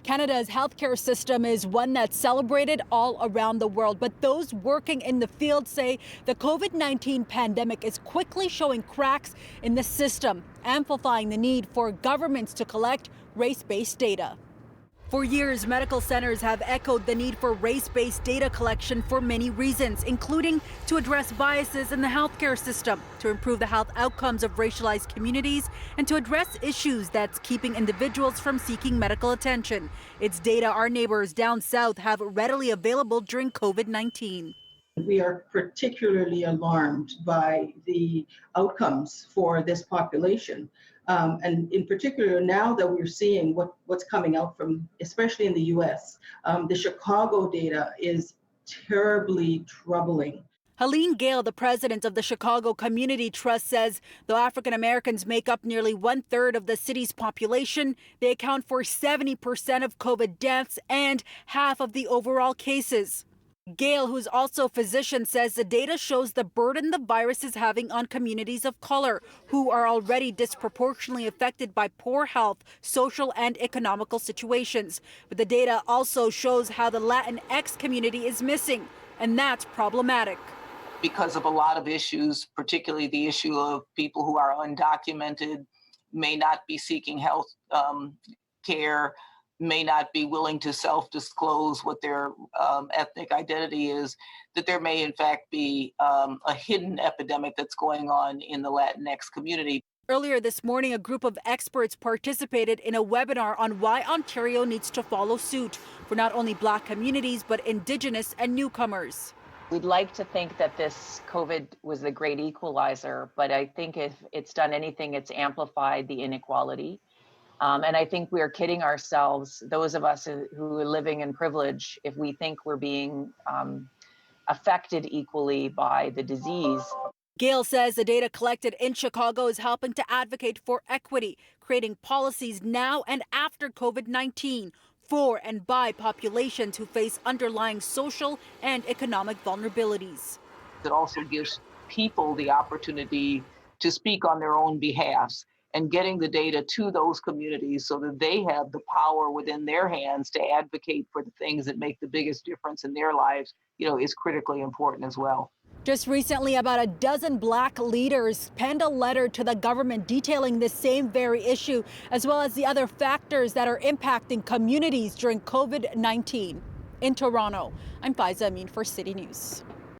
Canada's healthcare system is one that's celebrated all around the world, but those working in the field say the COVID-19 pandemic is quickly showing cracks in the system, amplifying the need for governments to collect race-based data. For years, medical centers have echoed the need for race-based data collection for many reasons, including to address biases in the healthcare system, to improve the health outcomes of racialized communities, and to address issues that's keeping individuals from seeking medical attention. It's data our neighbors down south have readily available during COVID-19. We are particularly alarmed by the outcomes for this population. And in particular, now that we're seeing what's coming out from, especially in the US, the Chicago data is terribly troubling. Helene Gale, the president of the Chicago Community Trust, says though African Americans make up nearly 1/3 of the city's population, they account for 70% of COVID deaths and half of the overall cases. Gale, who's also a physician, says the data shows the burden the virus is having on communities of color, who are already disproportionately affected by poor health, social and economical situations. But the data also shows how the Latinx community is missing, and that's problematic. Because of a lot of issues, particularly the issue of people who are undocumented, may not be seeking health care, may not be willing to self-disclose what their ethnic identity is, that there may in fact be a hidden epidemic that's going on in the Latinx community. Earlier this morning, a group of experts participated in a webinar on why Ontario needs to follow suit for not only Black communities, but Indigenous and newcomers. We'd like to think that this COVID was the great equalizer, but I think if it's done anything, it's amplified the inequality. And I think we're kidding ourselves, those of us who are living in privilege, if we think we're being affected equally by the disease. Gale says the data collected in Chicago is helping to advocate for equity, creating policies now and after COVID-19 for and by populations who face underlying social and economic vulnerabilities. It also gives people the opportunity to speak on their own behalves, and getting the data to those communities so that they have the power within their hands to advocate for the things that make the biggest difference in their lives, is critically important as well. Just recently, about a dozen Black leaders penned a letter to the government detailing this same very issue, as well as the other factors that are impacting communities during COVID-19. In Toronto, I'm Faiza Amin for City News.